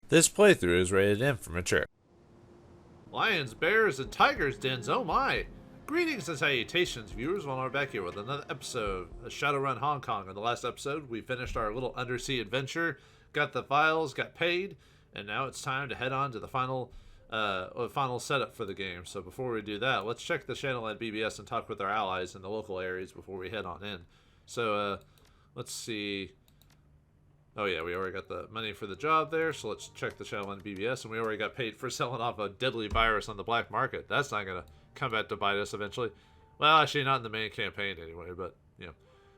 This playthrough is rated M for mature. Lions, bears, and tigers dens, oh my! Greetings and salutations, viewers. Well, we're back here with another episode of Shadowrun Hong Kong. In the last episode, we finished our little undersea adventure, got the files, got paid, and now it's time to head on to the final setup for the game. So before we do that, let's check the channel at BBS and talk with our allies in the local areas before we head on in. So, let's see. Oh yeah, we already got the money for the job there, so let's check the channel on BBS, and we already got paid for selling off a deadly virus on the black market. That's not going to come back to bite us eventually. Well, actually not in the main campaign anyway, but, you know,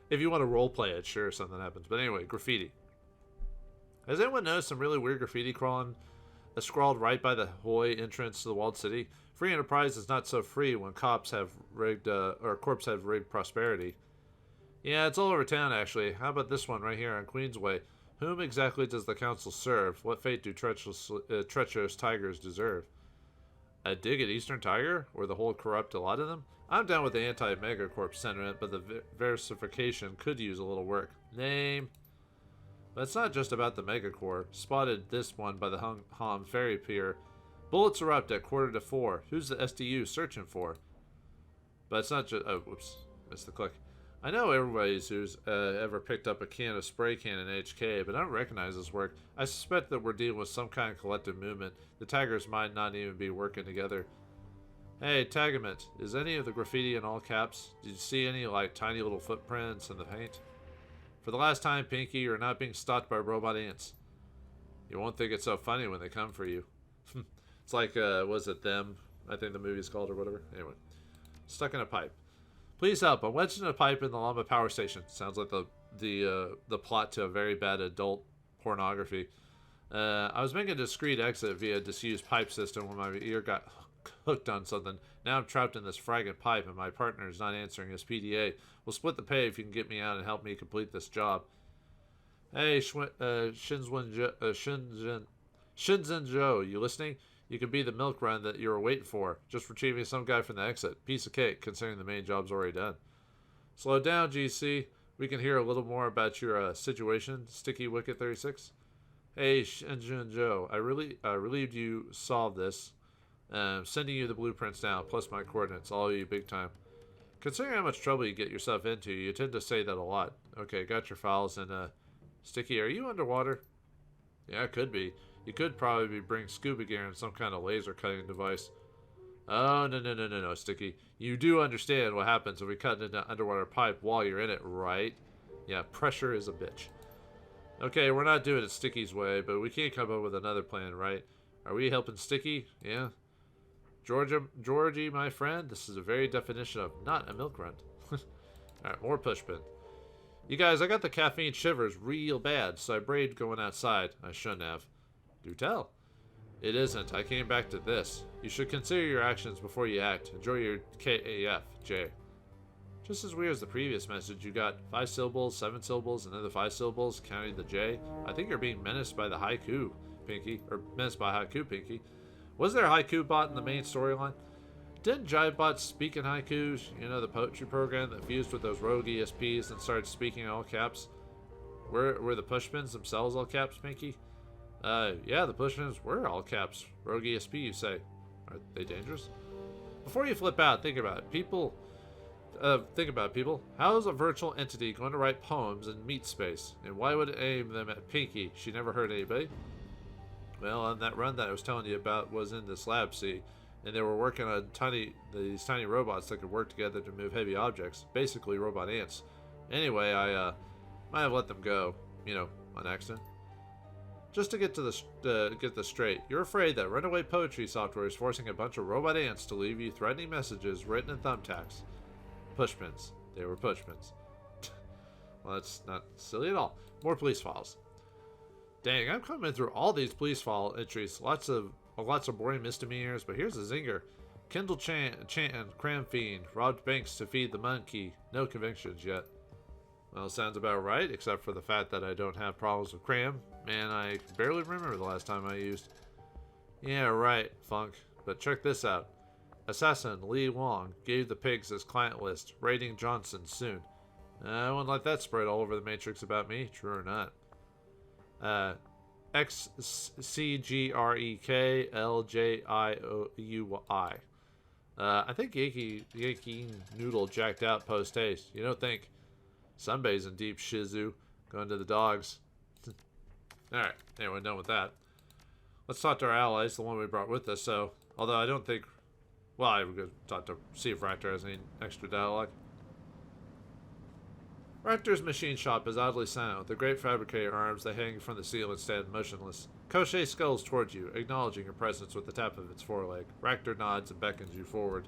if you want to roleplay it, sure, something happens. But anyway, graffiti. Has anyone noticed some really weird graffiti scrawled right by the Hoi entrance to the walled city? Free enterprise is not so free when corps have rigged prosperity. Yeah, it's all over town, actually. How about this one right here on Queensway? Whom exactly does the council serve? What fate do treacherous tigers deserve? A dig at Eastern Tiger? Or the whole corrupt a lot of them? I'm down with the anti-megacorp sentiment, but the versification could use a little work. Name? But it's not just about the megacorp. Spotted this one by the Hung Hom ferry pier. Bullets erupt at 3:45. Who's the SDU searching for? But it's not just... Oh, whoops. Missed the click. I know everybody's who's ever picked up a can of spray can in HK, but I don't recognize this work. I suspect that we're dealing with some kind of collective movement. The Tigers might not even be working together. Hey, Tagament, is any of the graffiti in all caps? Did you see any, like, tiny little footprints in the paint? For the last time, Pinky, you're not being stalked by robot ants. You won't think it's so funny when they come for you. It's like, was it Them? I think the movie's called or whatever. Anyway. Stuck in a pipe. Please help. I'm wedged in a pipe in the Llama Power Station. Sounds like the plot to a very bad adult pornography. I was making a discreet exit via a disused pipe system when my ear got hooked on something. Now I'm trapped in this fragrant pipe and my partner is not answering his PDA. We'll split the pay if you can get me out and help me complete this job. Hey, Shinzen Joe, you listening? You can be the milk run that you were waiting for. Just retrieving some guy from the exit. Piece of cake, considering the main job's already done. Slow down, GC. We can hear a little more about your situation, Sticky Wicket 36. Hey, Shinjun Joe. I relieved you solved this. Sending you the blueprints now, plus my coordinates. All of you big time. Considering how much trouble you get yourself into, you tend to say that a lot. Okay, got your files, and, Sticky, are you underwater? Yeah, it could be. You could probably bring scuba gear and some kind of laser cutting device. Oh, no, Sticky. You do understand what happens if we cut into an underwater pipe while you're in it, right? Yeah, pressure is a bitch. Okay, we're not doing it Sticky's way, but we can't come up with another plan, right? Are we helping Sticky? Yeah. Georgie, my friend, this is a very definition of not a milk run. Alright, more pushpin. You guys, I got the caffeine shivers real bad, so I braved going outside. I shouldn't have. Do tell. It isn't. I came back to this. You should consider your actions before you act. Enjoy your KAF, J. Just as weird as the previous message, you got 5 syllables, 7 syllables, another 5 syllables, counting the J. I think you're being menaced by the haiku, Pinky. Or menaced by haiku, Pinky. Was there a haiku bot in the main storyline? Didn't Jivebot speak in haikus? You know, the poetry program that fused with those rogue ESPs and started speaking in all caps? Were the pushpins themselves all caps, Pinky? Yeah, the pushpins were all caps. Rogue ESP, you say. Are they dangerous? Before you flip out, think about it. People. How is a virtual entity going to write poems in meat space? And why would it aim them at Pinky? She never hurt anybody. Well, on that run that I was telling you about was in this lab, see? And they were working on these tiny robots that could work together to move heavy objects. Basically, robot ants. Anyway, I might have let them go. You know, on accident. Just to get this straight, you're afraid that runaway poetry software is forcing a bunch of robot ants to leave you threatening messages written in thumbtacks. Pushpins. They were pushpins. Well, that's not silly at all. More police files. Dang, I'm coming through all these police file entries. Lots of boring misdemeanors, but here's a zinger. Kendall Chanton, Cram Fiend, robbed banks to feed the monkey. No convictions yet. Well, sounds about right, except for the fact that I don't have problems with cram. Man, I barely remember the last time I used. Yeah, right, Funk. But check this out. Assassin Li Wong gave the pigs his client list, raiding Johnson soon. I wouldn't let that spread all over the Matrix about me, true or not. XCGREKLJIOUI. I think Yankee Noodle jacked out post haste. You don't think? Sunbay's in deep shizu. Going to the dogs. Alright, anyway, done with that. Let's talk to our allies, the one we brought with us. So, although I don't think... Well, I would talk to see if Raptor has any extra dialogue. Raptor's machine shop is oddly silent, with the great fabricator arms that hang from the ceiling stand motionless. Koshé skulls towards you, acknowledging your presence with the tap of its foreleg. Raptor nods and beckons you forward.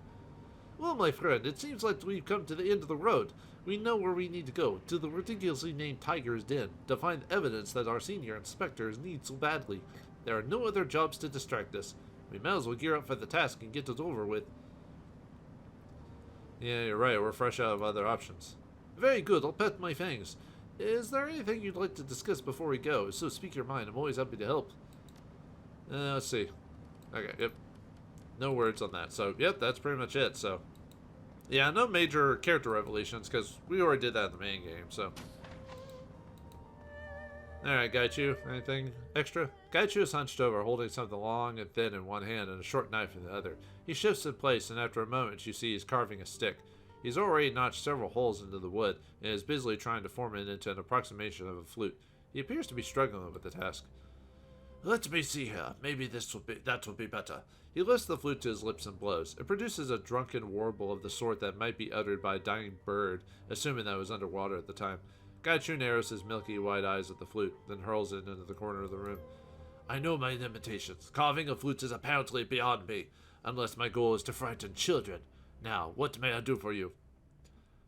Well, my friend, it seems like we've come to the end of the road. We know where we need to go, to the ridiculously named Tiger's Den, to find evidence that our senior inspectors need so badly. There are no other jobs to distract us. We might as well gear up for the task and get it over with. Yeah, you're right, we're fresh out of other options. Very good, I'll pet my fangs. Is there anything you'd like to discuss before we go? So speak your mind, I'm always happy to help. Let's see. Okay, yep. No words on that. So, yep, that's pretty much it, so. Yeah, no major character revelations, because we already did that in the main game, so. Alright, Gaichu, anything extra? Gaichu is hunched over, holding something long and thin in one hand and a short knife in the other. He shifts in place, and after a moment you see he's carving a stick. He's already notched several holes into the wood, and is busily trying to form it into an approximation of a flute. He appears to be struggling with the task. Let me see here. Maybe that will be better. He lifts the flute to his lips and blows. It produces a drunken warble of the sort that might be uttered by a dying bird, assuming that it was underwater at the time. Gaichu narrows his milky white eyes at the flute, then hurls it into the corner of the room. I know my limitations. Carving a flute is apparently beyond me, unless my goal is to frighten children. Now, what may I do for you?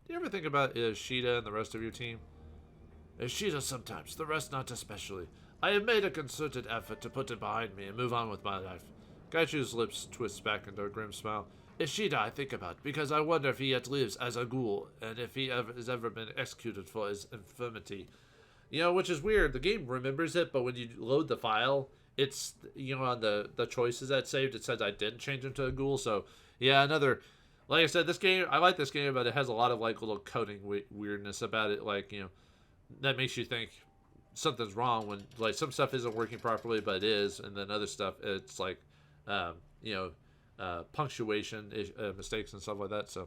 Do you ever think about Ishida and the rest of your team? Ishida sometimes, the rest not especially. I have made a concerted effort to put it behind me and move on with my life. Gaichu's lips twist back into a grim smile. Ishida I think about, because I wonder if he yet lives as a ghoul, and if he has ever been executed for his infirmity. You know, which is weird. The game remembers it, but when you load the file, it's, you know, on the choices that saved, it says I didn't change him to a ghoul, so, yeah, another... Like I said, this game, I like this game, but it has a lot of, like, little coding weirdness about it, like, you know, that makes you think something's wrong when, like, some stuff isn't working properly, but it is, and then other stuff, it's like, you know, punctuation mistakes and stuff like that, so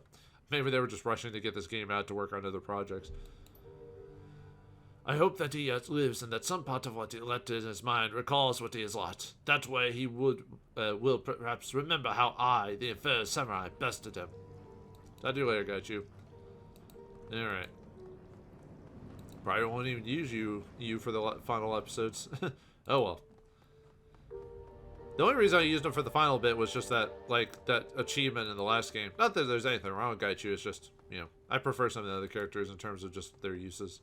maybe they were just rushing to get this game out to work on other projects. I hope that he yet lives, and that some part of what he left in his mind recalls what he has lost. That way he will perhaps remember how I, the inferior samurai, bested him. I'll do later, Gaichu. Alright. Probably won't even use you for the final episodes. Oh well. The only reason I used him for the final bit was just that, like, that achievement in the last game. Not that there's anything wrong with Gaichu, it's just, you know, I prefer some of the other characters in terms of just their uses.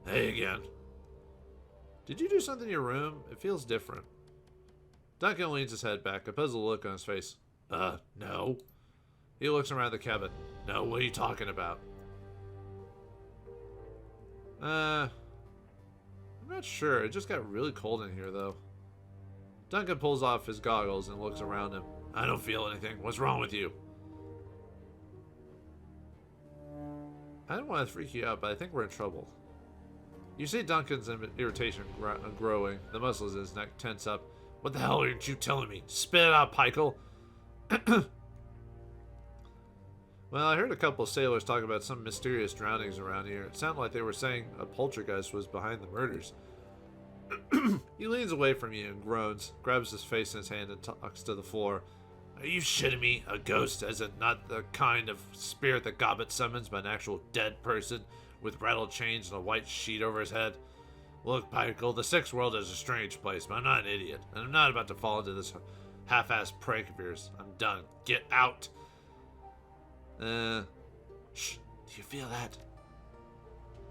Hey again. Did you do something in your room? It feels different. Duncan leans his head back, a puzzled look on his face. No. He looks around the cabin. No, what are you talking about? I'm not sure. It just got really cold in here, though. Duncan pulls off his goggles and looks around him. I don't feel anything. What's wrong with you? I don't want to freak you out, but I think we're in trouble. You see Duncan's irritation growing. The muscles in his neck tense up. What the hell aren't you telling me? Spit it out, Pikel. Well, I heard a couple of sailors talk about some mysterious drownings around here. It sounded like they were saying a poltergeist was behind the murders. He leans away from you and groans, grabs his face in his hand and talks to the floor. Are you shitting me? A ghost, as in not the kind of spirit that Gobbet summons, but an actual dead person with rattled chains and a white sheet over his head? Look, Pikel, the Sixth World is a strange place, but I'm not an idiot, and I'm not about to fall into this half-assed prank of yours. I'm done. Get out! Shh. Do you feel that?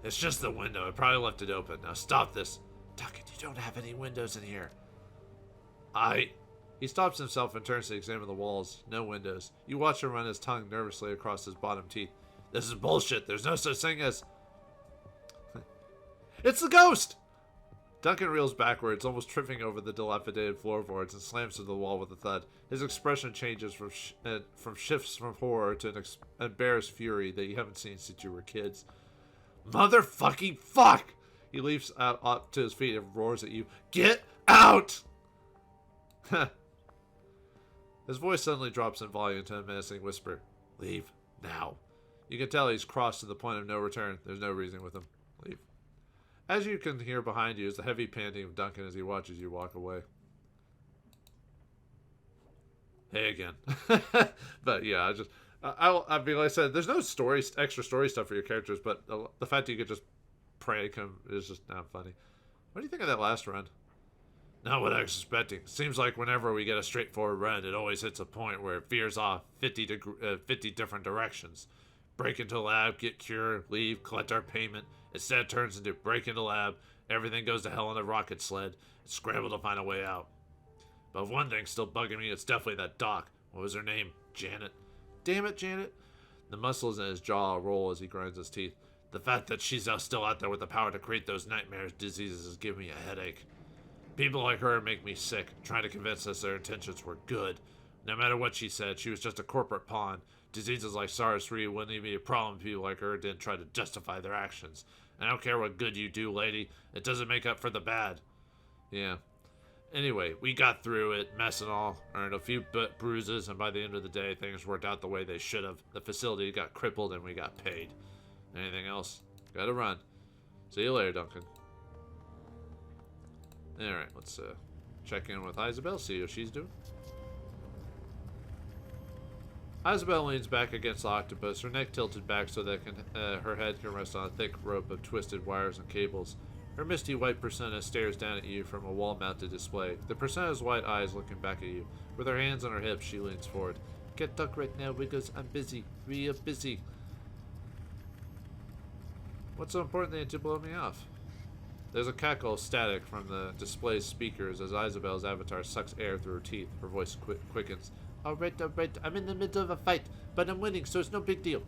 It's just the window. I probably left it open. Now stop this. Duncan, you don't have any windows in here. He stops himself and turns to examine the walls. No windows. You watch him run his tongue nervously across his bottom teeth. This is bullshit. There's no such thing as... It's the ghost! Duncan reels backwards, almost tripping over the dilapidated floorboards, and slams to the wall with a thud. His expression changes from shifts from horror to an embarrassed fury that you haven't seen since you were kids. Motherfucking fuck! He leaps out up to his feet and roars at you. Get out! His voice suddenly drops in volume to a menacing whisper. Leave now. You can tell he's crossed to the point of no return. There's no reasoning with him. Leave. As you can hear behind you is the heavy panting of Duncan as he watches you walk away. Hey again. But yeah, I mean, like I said, there's no extra story stuff for your characters, but the fact that you could just prank him is just not funny. What do you think of that last run? Not what I was expecting. Seems like whenever we get a straightforward run, it always hits a point where it veers off 50 different directions. Break into lab, get cure, leave, collect our payment. Instead, it turns into break into lab, everything goes to hell on a rocket sled, and scramble to find a way out. But one thing's still bugging me, it's definitely that doc. What was her name? Janet. Damn it, Janet. The muscles in his jaw roll as he grinds his teeth. The fact that she's still out there with the power to create those nightmares diseases is giving me a headache. People like her make me sick, trying to convince us their intentions were good. No matter what she said, she was just a corporate pawn. Diseases like SARS-3 wouldn't even be a problem if people like her didn't try to justify their actions. I don't care what good you do, lady. It doesn't make up for the bad. Yeah. Anyway, we got through it, mess and all, earned a few bruises, and by the end of the day, things worked out the way they should have. The facility got crippled, and we got paid. Anything else? Gotta run. See you later, Duncan. Alright, let's check in with Isabel, see what she's doing. Isabel leans back against the octopus, her neck tilted back so that her head can rest on a thick rope of twisted wires and cables. Her misty white persona stares down at you from a wall-mounted display, the persona's white eyes looking back at you. With her hands on her hips, she leans forward. Can't talk right now because I'm busy. Real busy. What's so important that you blow me off? There's a cackle of static from the display's speakers as Isabel's avatar sucks air through her teeth. Her voice quickens. Alright, I'm in the middle of a fight, but I'm winning, so it's no big deal.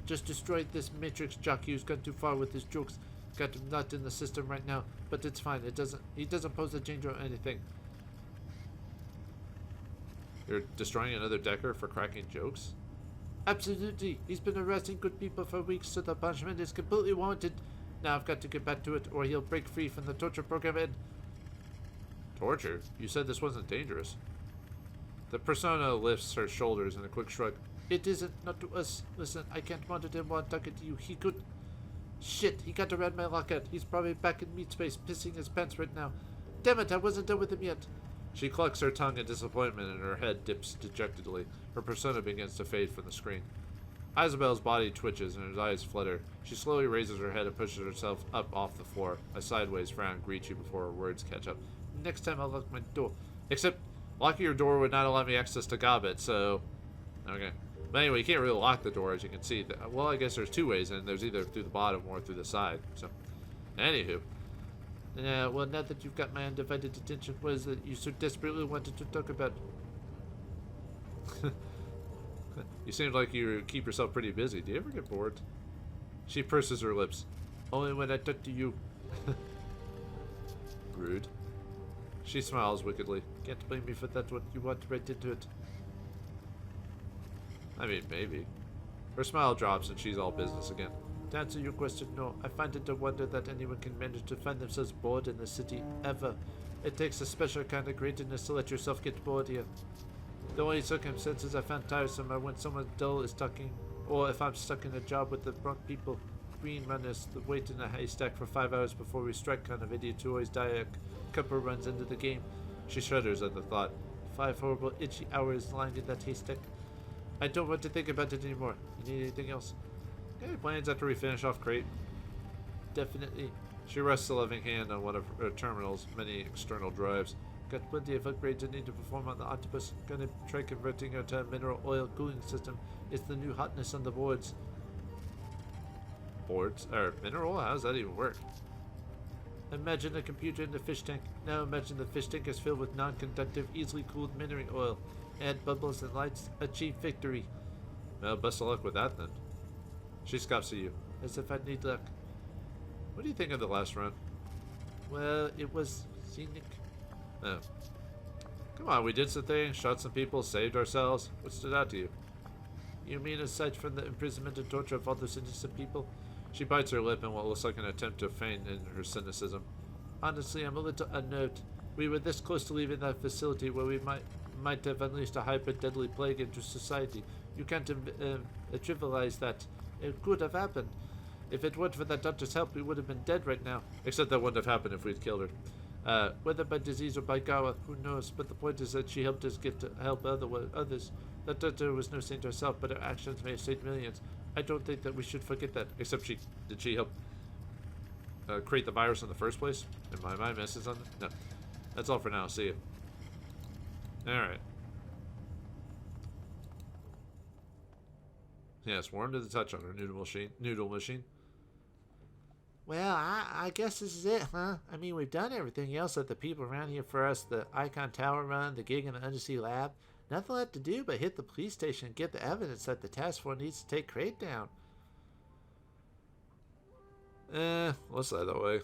Just destroyed this Matrix jockey who's gone too far with his jokes. Got him not in the system right now, but it's fine. He doesn't pose a danger or anything. You're destroying another Decker for cracking jokes? Absolutely. He's been harassing good people for weeks, so the punishment is completely warranted. Now I've got to get back to it, or he'll break free from the torture program and... Torture? You said this wasn't dangerous. The persona lifts her shoulders in a quick shrug. It isn't, not to us. Listen, I can't monitor him while I'm talking to you. He could... Shit, he got around my lockout. He's probably back in meat space, pissing his pants right now. Damn it, I wasn't done with him yet. She clucks her tongue in disappointment and her head dips dejectedly. Her persona begins to fade from the screen. Isabel's body twitches and her eyes flutter. She slowly raises her head and pushes herself up off the floor. A sideways frown greets you before her words catch up. Next time I'll lock my door. Except, locking your door would not allow me access to Gobbet, so... Okay. But anyway, you can't really lock the door, as you can see. Well, I guess there's two ways in. There's either through the bottom or through the side. So, anywho. Well, now that you've got my undivided attention, what is it you so desperately wanted to talk about? You seem like you keep yourself pretty busy. Do you ever get bored? She purses her lips. Only when I talk to you. Rude. She smiles wickedly. Can't blame me for that. What you want right into it. I mean, maybe. Her smile drops and she's all business again. To answer your question, no. I find it a wonder that anyone can manage to find themselves bored in the city, ever. It takes a special kind of greatness to let yourself get bored here. The only circumstances I found tiresome are when someone dull is talking, or if I'm stuck in a job with the wrong people. Green runners, the wait in a haystack for 5 hours before we strike kind of idiot who always die a couple runs into the game. She shudders at the thought. 5 horrible, itchy hours lying in that haystack. I don't want to think about it anymore. You need anything else? Any plans after we finish off Krait? Definitely. She rests a loving hand on one of her terminal's many external drives. Got plenty of upgrades I need to perform on the octopus. Gonna try converting her to a mineral oil cooling system. It's the new hotness on the boards. Boards? Mineral? How does that even work? Imagine a computer in the fish tank. Now imagine the fish tank is filled with non-conductive, easily cooled mineral oil. Add bubbles and lights. Achieve victory. Well, best of luck with that then. She scoffs at you. As if I'd need luck. What do you think of the last run? Well, it was scenic. Oh. Come on, we did some things, shot some people, saved ourselves. What stood out to you? You mean aside from the imprisonment and torture of all those innocent people? She bites her lip in what looks like an attempt to feign in her cynicism. Honestly, I'm a little unnerved. We were this close to leaving that facility where we might have unleashed a hyper-deadly plague into society. You can't trivialize that. It could have happened. If it weren't for that doctor's help, we would have been dead right now. Except that wouldn't have happened if we'd killed her. Whether by disease or by Gawa, who knows? But the point is that she helped us get to help others. That doctor was no saint herself, but her actions may have saved millions. I don't think that we should forget that. Except did she help create the virus in the first place? Am I missing something? No. That's all for now. See you. Alright. Yes, warm to the touch on her noodle machine. Well, I guess this is it, huh? I mean, we've done everything else that the people around here for us. The Icon Tower run, the gig in the undersea lab. Nothing left to do but hit the police station and get the evidence that the task force needs to take Krait down. Let's say that way.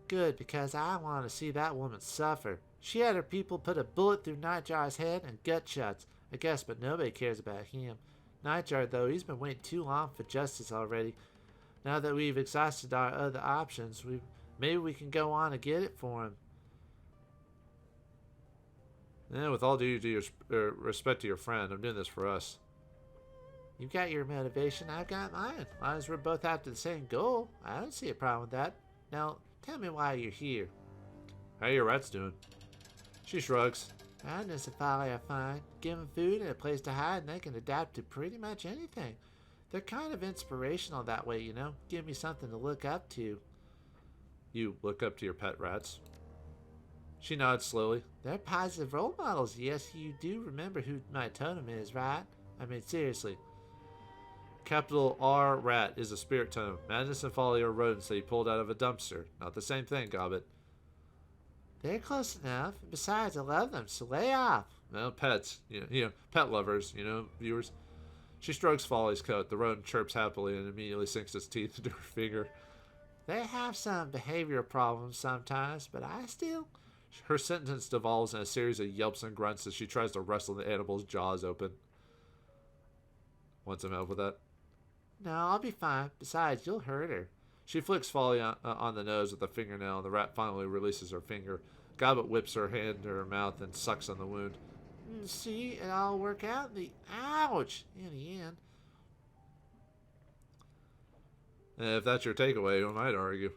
Good, because I want to see that woman suffer. She had her people put a bullet through Nightjar's head and gut shots. I guess, but nobody cares about him. Nightjar, though, he's been waiting too long for justice already. Now that we've exhausted our other options, maybe we can go on and get it for him. Yeah, with all due to your respect to your friend, I'm doing this for us. You've got your motivation, I've got mine. As long as we're both after the same goal, I don't see a problem with that. Now, tell me why you're here. How your rats doing? She shrugs. Madness and folly are fine. Give them food and a place to hide, and they can adapt to pretty much anything. They're kind of inspirational that way, you know? Give me something to look up to. You look up to your pet rats? She nods slowly. They're positive role models. Yes, you do remember who my totem is, right? I mean, seriously. Capital R rat is a spirit totem. Madness and folly are rodents that you pulled out of a dumpster. Not the same thing, Gobbit. They're close enough. Besides, I love them, so lay off. Well, pets. You know, pet lovers, viewers. She strokes Folly's coat. The rodent chirps happily and immediately sinks its teeth into her finger. They have some behavioral problems sometimes, but I still... Her sentence devolves in a series of yelps and grunts as she tries to wrestle the animal's jaws open. Want some help with that? No, I'll be fine. Besides, you'll hurt her. She flicks Folly on the nose with a fingernail, and the rat finally releases her finger. Gobbit whips her hand to her mouth and sucks on the wound. See, it all work out in the... Ouch! In the end. If that's your takeaway, who might argue?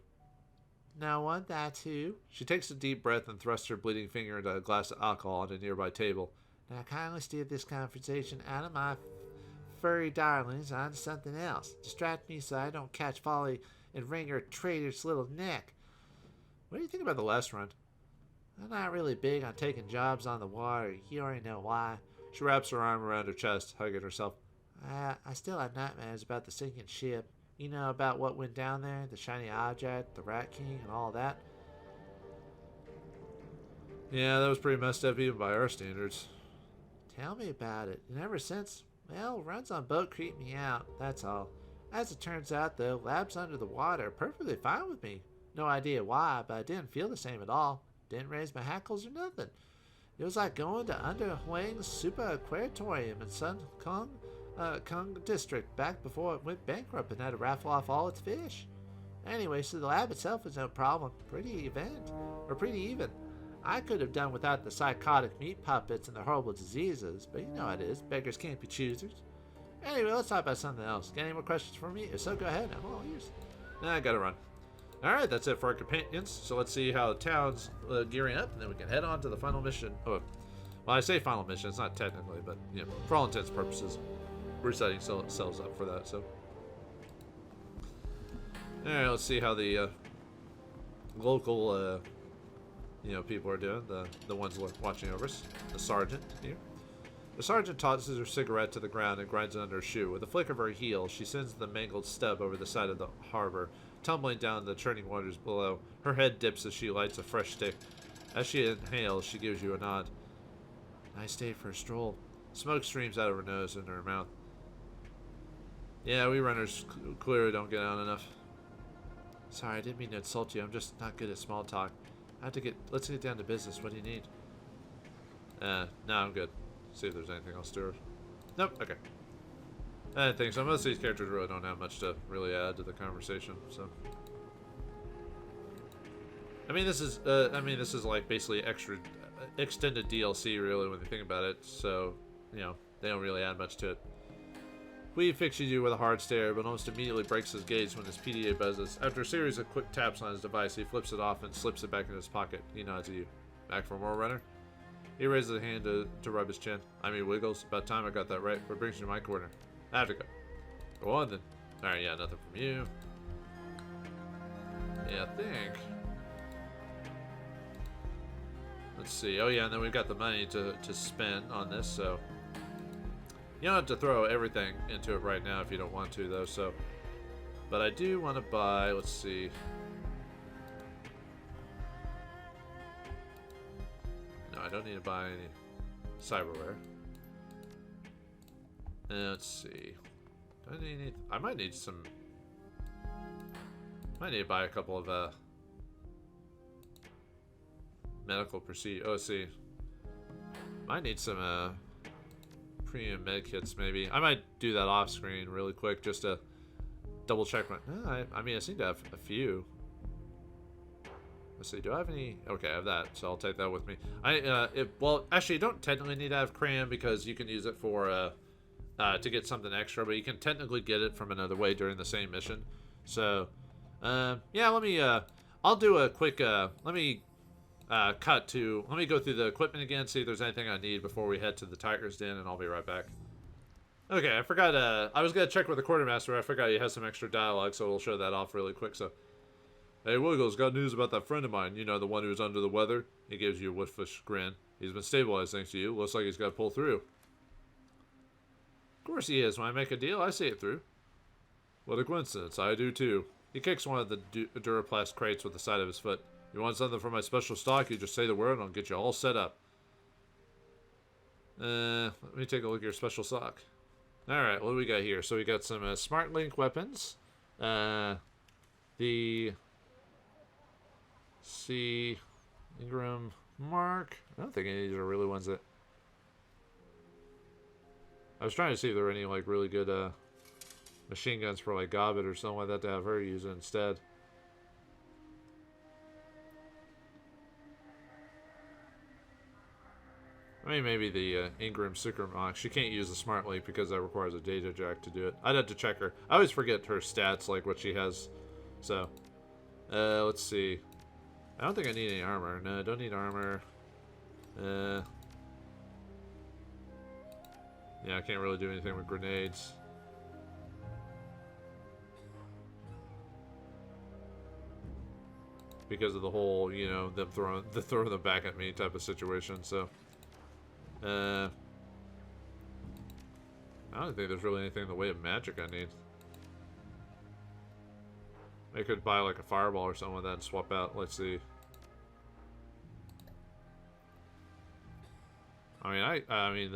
No one, that too. She takes a deep breath and thrusts her bleeding finger into a glass of alcohol on a nearby table. Now kindly steer this conversation out of my furry darlings onto something else. Distract me so I don't catch Folly and wring her traitor's little neck. What do you think about the last run? I'm not really big on taking jobs on the water. You already know why. She wraps her arm around her chest, hugging herself. I still have nightmares about the sinking ship. You know about what went down there, the shiny object, the Rat King, and all that? Yeah, that was pretty messed up even by our standards. Tell me about it. And ever since, well, runs on boat creep me out, that's all. As it turns out, though, labs under the water are perfectly fine with me. No idea why, but I didn't feel the same at all. Didn't raise my hackles or nothing. It was like going to Under Huang's Super Aquarium in Sun Kong District back before it went bankrupt and had to raffle off all its fish. Anyway, so the lab itself was no problem. Pretty even. I could have done without the psychotic meat puppets and the horrible diseases, but you know how it is. Beggars can't be choosers. Anyway, let's talk about something else. Got any more questions for me? If so, go ahead. I'm all ears. Nah, I gotta run. Alright, that's it for our companions. So let's see how the town's gearing up, and then we can head on to the final mission. Oh, well, I say final mission. It's not technically, but, for all intents and purposes, we're setting ourselves up for that, so. Alright, let's see how the local, people are doing. The ones watching over us. The sergeant here. The sergeant tosses her cigarette to the ground and grinds it under her shoe. With a flick of her heel, she sends the mangled stub over the side of the harbor, tumbling down the churning waters below. Her head dips as she lights a fresh stick. As she inhales, she gives you a nod. Nice day for a stroll. Smoke streams out of her nose and her mouth. Yeah, we runners clearly don't get out enough. Sorry, I didn't mean to insult you. I'm just not good at small talk. Let's get down to business. What do you need? No, I'm good. See if there's anything else to her. Nope, okay. I think so. Most of these characters really don't have much to really add to the conversation, so. I mean, this is like basically extra, extended DLC, really, when you think about it. So, you know, they don't really add much to it. Weed fixes you with a hard stare, but almost immediately breaks his gaze when his PDA buzzes. After a series of quick taps on his device, he flips it off and slips it back in his pocket. He nods at you. Back for more, runner? He raises a hand to rub his chin. I mean, Wiggles. About time I got that right. What brings you to my corner? I have to go. Go on, then. Alright, yeah, nothing from you. Yeah, I think. Let's see. Oh, yeah, and then we've got the money to spend on this, so... You don't have to throw everything into it right now if you don't want to, though, so... But I do want to buy... Let's see... No, I don't need to buy any cyberware. Let's see. Do I need... I might need some... Might need to buy a couple of, medical procedure. Oh, let's see. Might need some, premium med kits, maybe. I might do that off screen really quick just to double check my... I mean, I seem to have a few. Let's see, do I have any... Okay, I have that, so I'll take that with me. Well, actually, you don't technically need to have cram because you can use it for, to get something extra, but you can technically get it from another way during the same mission. So, yeah, let me, I'll do a quick, let me go through the equipment again, see if there's anything I need before we head to the Tiger's Den, and I'll be right back. Okay, I forgot, I was gonna check with the quartermaster, I forgot he has some extra dialogue, so we'll show that off really quick, so. Hey, Wiggles, got news about that friend of mine, you know, the one who's under the weather? He gives you a wolfish grin. He's been stabilized thanks to you, looks like he's got to pull through. Of course he is, when I make a deal, I see it through. What a coincidence, I do too. He kicks one of the Duraplast crates with the side of his foot. You want something from my special stock, you just say the word and I'll get you all set up. Let me take a look at your special stock. Alright, what do we got here? So we got some Smart Link weapons. The C. Ingram Mark. I don't think any of these are really ones that... I was trying to see if there were any like really good machine guns for like Gobbet or something like that to have her use it instead. I mean, maybe the Ingram Sycamore. She can't use the Smart Link because that requires a data jack to do it. I'd have to check her. I always forget her stats, like what she has. So, let's see. I don't think I need any armor. No, I don't need armor. Yeah, I can't really do anything with grenades. Because of the whole, you know, them throwing them back at me type of situation, so. I don't think there's really anything in the way of magic I need. I could buy like a fireball or something like that and swap out. Let's see. I mean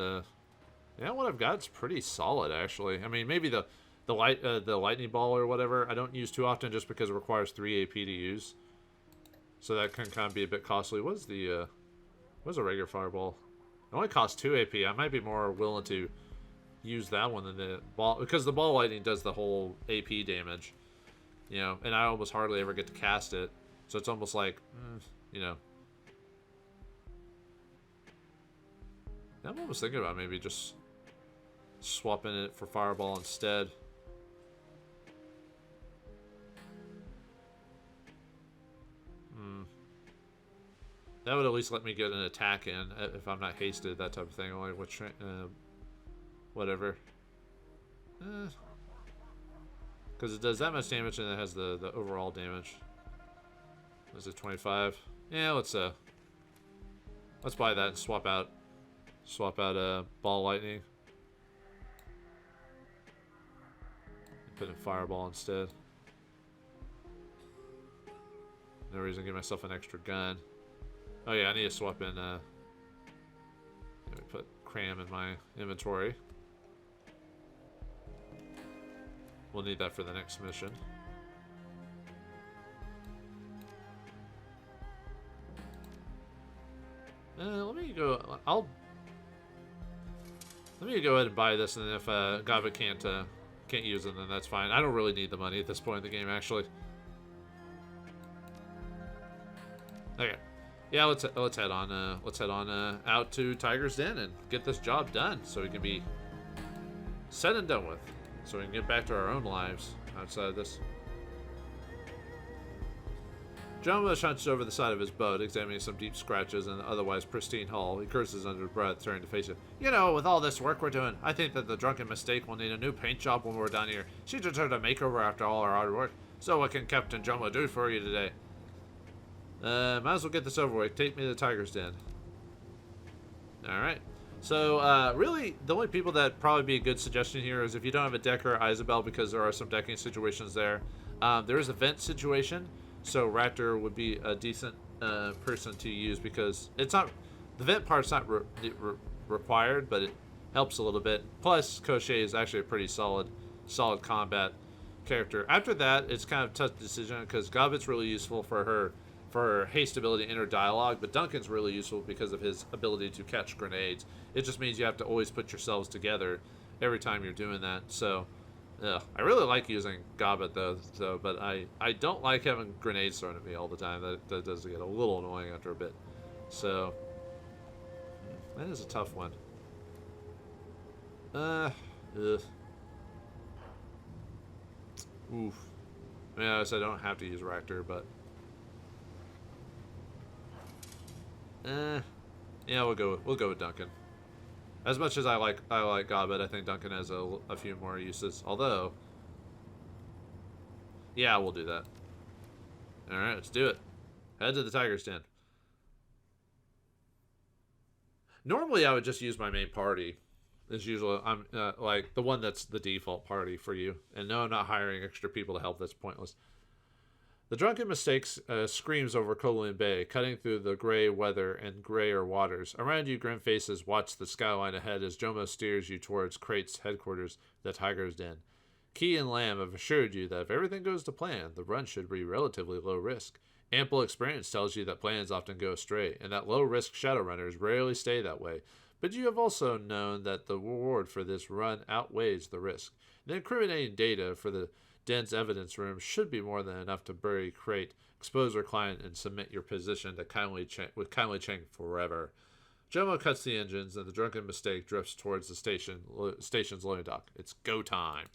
what I've got is pretty solid actually. I mean maybe the lightning ball or whatever I don't use too often just because it requires 3 AP to use. So that can kind of be a bit costly. What's a regular fireball? It only costs 2 AP. I might be more willing to use that one than the ball, because the ball lightning does the whole AP damage, you know, and I almost hardly ever get to cast it, so it's almost like, you know. I'm almost thinking about maybe just swapping it for fireball instead. That would at least let me get an attack in if I'm not hasted, that type of thing. Only which, whatever. Because it does that much damage and it has the overall damage. Was it 25? Yeah, let's buy that and swap out ball lightning. Put in fireball instead. No reason to give myself an extra gun. Oh yeah, I need to swap in, let me put cram in my inventory. We'll need that for the next mission. Let me go, Let me go ahead and buy this, and if Gaba can't use it, then that's fine. I don't really need the money at this point in the game, actually. Okay, yeah, let's head on out to Tiger's Den and get this job done, so we can be said and done with, so we can get back to our own lives outside of this. Joma hunches over the side of his boat, examining some deep scratches in the otherwise pristine hull. He curses under his breath, turning to face it. You know, with all this work we're doing, I think that the drunken mistake will need a new paint job when we're done here. She deserved a makeover after all our hard work. So what can Captain Joma do for you today? Might as well get this over with. Take me to the Tiger's Den. Alright. So, really, the only people that probably be a good suggestion here is if you don't have a decker or Isabel, because there are some decking situations there. There is a vent situation. So Raptor would be a decent person to use because it's not, the vent part's not required, but it helps a little bit. Plus, Koshé is actually a pretty solid combat character. After that, it's kind of a tough decision because Gobet's really useful for her haste ability and her dialogue, but Duncan's really useful because of his ability to catch grenades. It just means you have to always put yourselves together every time you're doing that. So. I really like using Gobet though, but I don't like having grenades thrown at me all the time. That does get a little annoying after a bit. So that is a tough one. Oof. Yeah, so I don't have to use Raptor, but yeah, we'll go with Duncan. As much as I like Gobet, I think Duncan has a few more uses. Although, yeah, we'll do that. All right, let's do it. Head to the Tiger's Den. Normally, I would just use my main party. As usual, I'm like the one that's the default party for you. And no, I'm not hiring extra people to help. That's pointless. The drunken mistakes screams over Kowloon Bay, cutting through the gray weather and grayer waters. Around you, grim faces watch the skyline ahead as Joma steers you towards Krait's headquarters, the Tiger's Den. Key and Lamb have assured you that if everything goes to plan, the run should be relatively low risk. Ample experience tells you that plans often go astray, and that low-risk Shadowrunners rarely stay that way. But you have also known that the reward for this run outweighs the risk. The incriminating data for the Den's evidence room should be more than enough to bury Krait, expose our client, and submit your position to Kindly Chang forever. Jomo cuts the engines, and the drunken mistake drifts towards the station's loading dock. It's go time.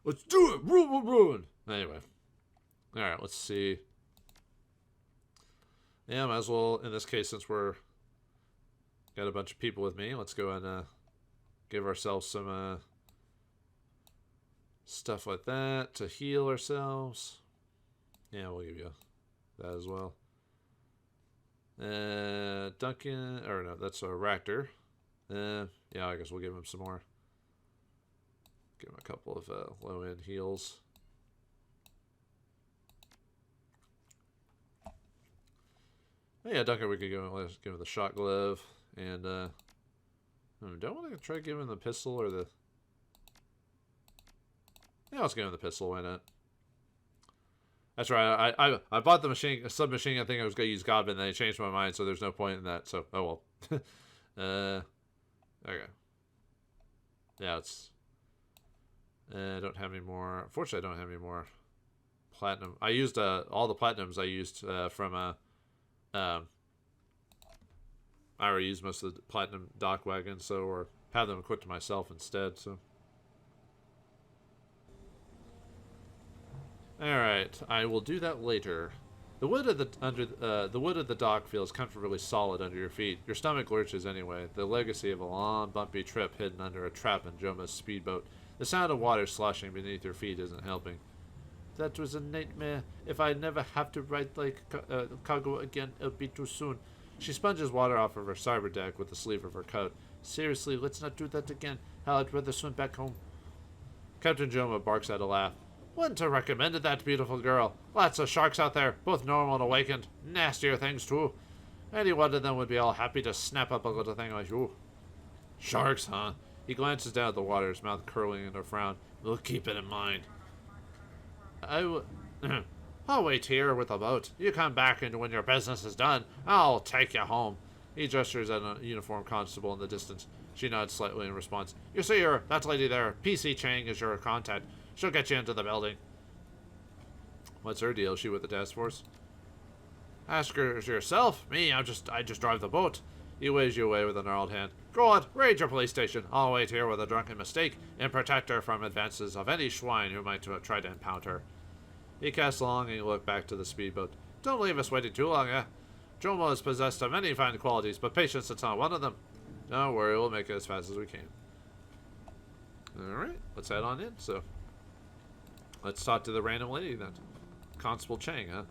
Let's do it! Ruin! Anyway. Alright, let's see. Yeah, might as well, in this case, since we're got a bunch of people with me, let's go and give ourselves some stuff like that to heal ourselves. Yeah, we'll give you that as well. Duncan, or no, that's a Raptor. Yeah, I guess we'll give him some more. Give him a couple of low-end heals. Oh, yeah, Duncan, we could let's give him the shot glove. And, don't want to try giving him the pistol or the... Yeah, let's give him the pistol, why not? That's right, I bought the submachine gun thing I was going to use Godwin, and then I changed my mind, so there's no point in that, so, oh well. Okay. Yeah, it's... I don't have any more... Unfortunately, I don't have any more platinum. I used, all the platinums I used from, I already used most of the platinum dock wagons, so, or have them equipped to myself instead, so... Alright, I will do that later. The wood of the dock feels comfortably solid under your feet. Your stomach lurches anyway, the legacy of a long, bumpy trip hidden under a trap in Joma's speedboat. The sound of water sloshing beneath your feet isn't helping. That was a nightmare. If I never have to ride like cargo again, it'll be too soon. She sponges water off of her cyber deck with the sleeve of her coat. Seriously, let's not do that again. Hell, I'd rather swim back home. Captain Joma barks out a laugh. Wouldn't have recommended that, beautiful girl. Lots of sharks out there, both normal and awakened. Nastier things, too. Any one of them would be all happy to snap up a little thing like you. Sharks, huh? He glances down at the water, his mouth curling in a frown. We'll keep it in mind. I'll wait here with the boat. You come back, and when your business is done, I'll take you home. He gestures at a uniformed constable in the distance. She nods slightly in response. You see her, that lady there. PC Chang is your contact. She'll get you into the building. What's her deal? Is she with the task force? Ask her yourself. Me, I just drive the boat. He waves you away with a gnarled hand. Go on, raid your police station. I'll wait here with a drunken mistake and protect her from advances of any swine who might try to impound her. He casts along and you look back to the speedboat. Don't leave us waiting too long, eh? Jomo is possessed of many fine qualities, but patience is not one of them. Don't worry, we'll make it as fast as we can. Alright, let's head on in. So, let's talk to the random lady then. Constable Chang, huh?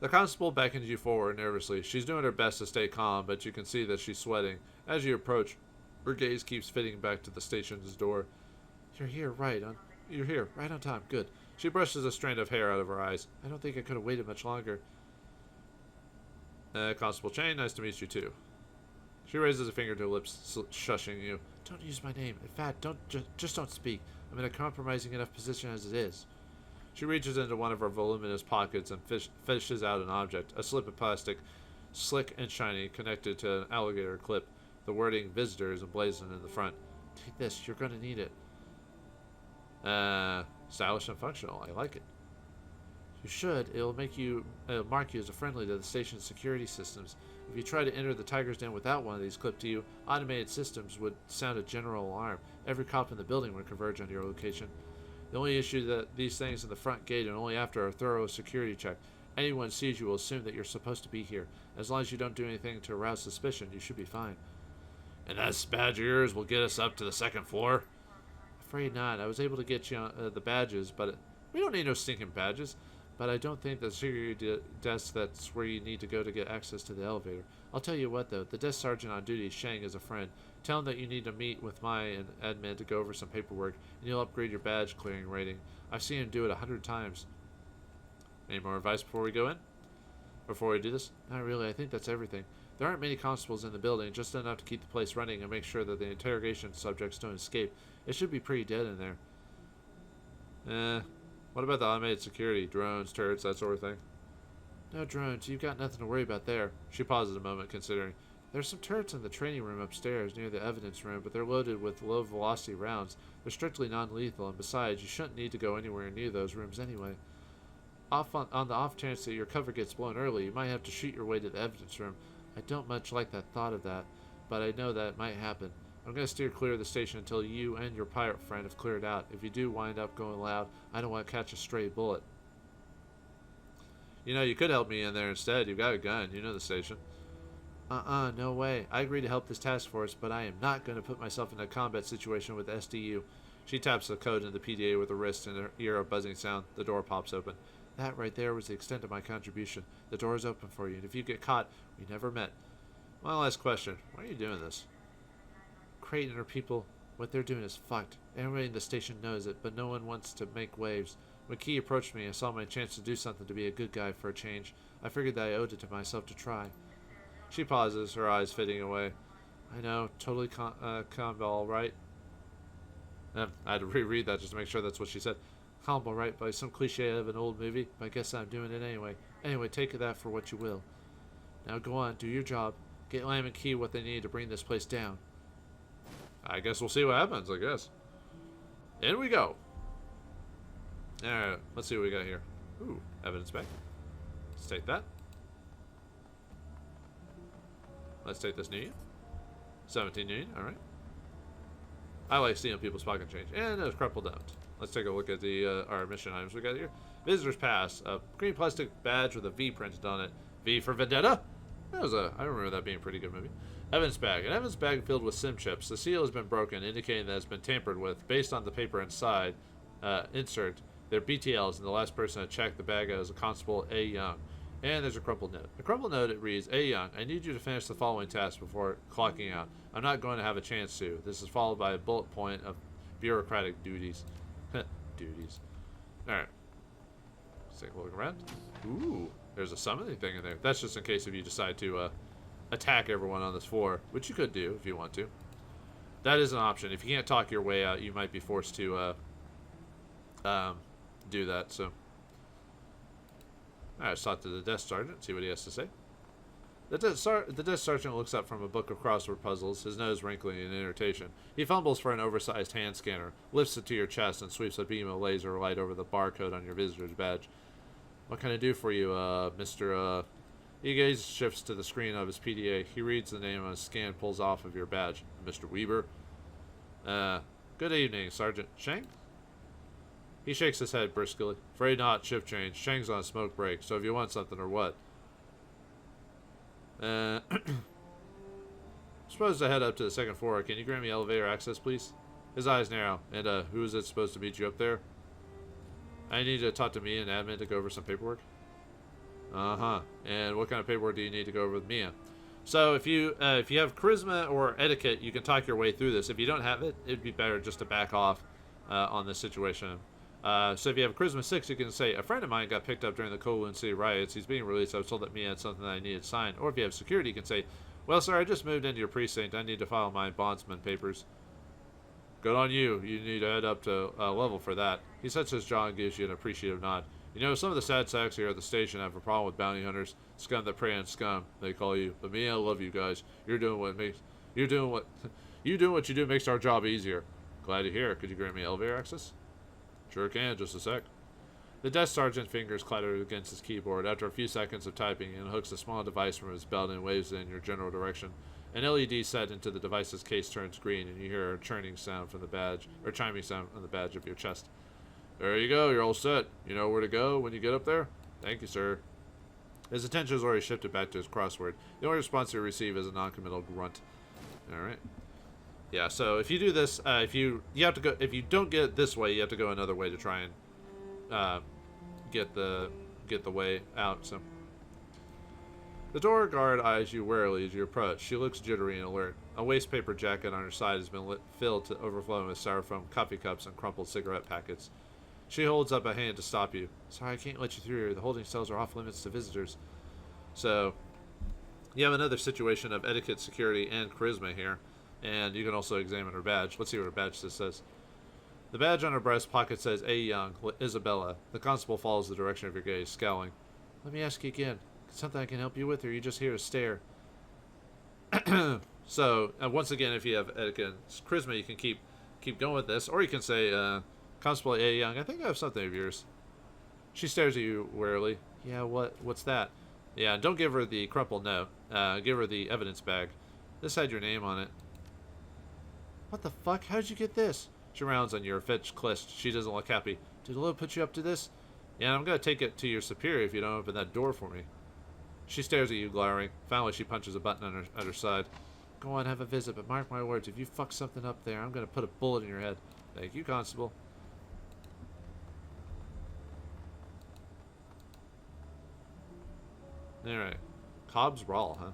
The constable beckons you forward nervously. She's doing her best to stay calm, but you can see that she's sweating. As you approach, her gaze keeps fitting back to the station's door. You're here right on time. Good. She brushes a strand of hair out of her eyes. I don't think I could have waited much longer. Constable Chang, nice to meet you too. She raises a finger to her lips, shushing you. Don't use my name. In fact, just don't speak. I'm in a compromising enough position as it is. She reaches into one of her voluminous pockets and fishes out an object, a slip of plastic, slick and shiny, connected to an alligator clip. The wording "Visitor" is emblazoned in the front. Take this. You're going to need it. Stylish and functional. I like it. You should. It'll mark you as a friendly to the station's security systems. If you try to enter the Tiger's Den without one of these clipped to you, automated systems would sound a general alarm. Every cop in the building would converge on your location. The only issue that these things in the front gate and only after a thorough security check. Anyone sees you will assume that you're supposed to be here. As long as you don't do anything to arouse suspicion, you should be fine. And that badge of yours will get us up to the second floor? Afraid not. I was able to get you the badges, but we don't need no stinking badges. But I don't think the security desk that's where you need to go to get access to the elevator. I'll tell you what, though. The desk sergeant on duty, Shang, is a friend. Tell him that you need to meet with Mai and admin to go over some paperwork, and you'll upgrade your badge clearing rating. I've seen him do it 100 times. Any more advice before we go in? Before we do this? Not really. I think that's everything. There aren't many constables in the building, just enough to keep the place running and make sure that the interrogation subjects don't escape. It should be pretty dead in there. What about the automated security? Drones, turrets, that sort of thing? No drones. You've got nothing to worry about there. She pauses a moment, considering. There's some turrets in the training room upstairs near the evidence room, but they're loaded with low-velocity rounds. They're strictly non-lethal, and besides, you shouldn't need to go anywhere near those rooms anyway. On the off chance that your cover gets blown early, you might have to shoot your way to the evidence room. I don't much like that thought of that, but I know that it might happen. I'm going to steer clear of the station until you and your pirate friend have cleared out. If you do wind up going loud, I don't want to catch a stray bullet. You know, you could help me in there instead. You've got a gun. You know the station. No way. I agree to help this task force, but I am not going to put myself in a combat situation with SDU. She taps the code in the PDA with her wrist and her ear a buzzing sound. The door pops open. That right there was the extent of my contribution. The door is open for you, and if you get caught, we never met. One last question. Why are you doing this? Krait and her people, what they're doing is fucked. Everybody in the station knows it, but no one wants to make waves. When Key approached me, I saw my chance to do something to be a good guy for a change. I figured that I owed it to myself to try. She pauses, her eyes fading away. I know, totally all right. I had to reread that just to make sure that's what she said. Calm all right by some cliche of an old movie, but I guess I'm doing it anyway. Anyway, take that for what you will. Now go on, do your job. Get Lamb and Key what they need to bring this place down. I guess we'll see what happens, I guess. In we go. Alright, let's see what we got here. Ooh, evidence back. Let's take that. Let's take this new. 17 new, alright. I like seeing people's pocket change. And a crumpled out. Let's take a look at the our mission items we got here. Visitor's Pass. A green plastic badge with a V printed on it. V for Vendetta? I remember that being a pretty good movie. Evidence bag. An evidence bag filled with SIM chips. The seal has been broken, indicating that it's been tampered with. Based on the paper inside, insert, they're BTLs, and the last person to check the bag out is a Constable A. Young. And there's a crumpled note. The crumpled note, it reads, A. Young, I need you to finish the following task before clocking out. I'm not going to have a chance to. This is followed by a bullet point of bureaucratic duties. Duties. Alright. Let's take a look around. Ooh, there's a summoning thing in there. That's just in case if you decide to attack everyone on this floor, which you could do if you want to. That is an option. If you can't talk your way out, you might be forced to do that. So, alright, let's talk to the desk sergeant, see what he has to say. The desk sergeant looks up from a book of crossword puzzles, his nose wrinkling in irritation. He fumbles for an oversized hand scanner, lifts it to your chest, and sweeps a beam of laser light over the barcode on your visitor's badge. What can I do for you, Mr. He gaze shifts to the screen of his PDA. He reads the name on his scan, pulls off of your badge. Mr. Weber. Good evening, Sergeant Shang? He shakes his head briskly. Afraid not, shift change. Shang's on a smoke break, so if you want something or what? Supposed to head up to the second floor. Can you grant me elevator access, please? His eyes narrow. And, who is it supposed to meet you up there? I need to talk to Mia and admin to go over some paperwork. Uh-huh. And what kind of paperwork do you need to go over with Mia? So if you have charisma or etiquette, you can talk your way through this. If you don't have it, it'd be better just to back off on this situation. So if you have charisma 6, you can say, a friend of mine got picked up during the Kowloon City riots. He's being released. I was told that Mia had something that I needed signed. Or if you have security, you can say, well, sir, I just moved into your precinct. I need to file my bondsman papers. Good on you. You need to head up to level for that. He sets his jaw and gives you an appreciative nod. You know, some of the sad sacks here at the station have a problem with bounty hunters. Scum that prey on scum, they call you. But me, I love you guys. You're doing what you do makes our job easier. Glad to hear. Could you grant me elevator access? Sure can, just a sec. The desk sergeant's fingers clatter against his keyboard. After a few seconds of typing, he unhooks a small device from his belt and waves it in your general direction. An LED set into the device's case turns green, and you hear a chiming sound from the badge of your chest. There you go, you're all set. You know where to go when you get up there? Thank you, sir. His attention has already shifted back to his crossword. The only response you receive is a non-committal grunt. Alright. Yeah, so if you do this, if you don't get it this way, you have to go another way to try and get the way out. So the door guard eyes you warily as you approach. She looks jittery and alert. A waste paper jacket on her side has been filled to overflowing with styrofoam coffee cups and crumpled cigarette packets. She holds up a hand to stop you. Sorry, I can't let you through here. The holding cells are off limits to visitors. So you have another situation of etiquette, security, and charisma here. And you can also examine her badge. Let's see what her badge says. The badge on her breast pocket says A. Young, Isabella. The constable follows the direction of your gaze, scowling. Let me ask you again. Something I can help you with, or are you just here to stare? So, once again, if you have etiquette and charisma, you can keep going with this. Or you can say, Constable A. Young, I think I have something of yours. She stares at you warily. Yeah, what's that? Yeah, don't give her the crumpled note. Give her the evidence bag. This had your name on it. What the fuck? How'd you get this? She rounds on your fetched list. She doesn't look happy. Did Lo put you up to this? Yeah, I'm gonna take it to your superior if you don't open that door for me. She stares at you, glowering. Finally, she punches a button on her side. Go on, have a visit, but mark my words, if you fuck something up there, I'm gonna put a bullet in your head. Thank you, Constable. Alright. Cobb's Rawl, huh?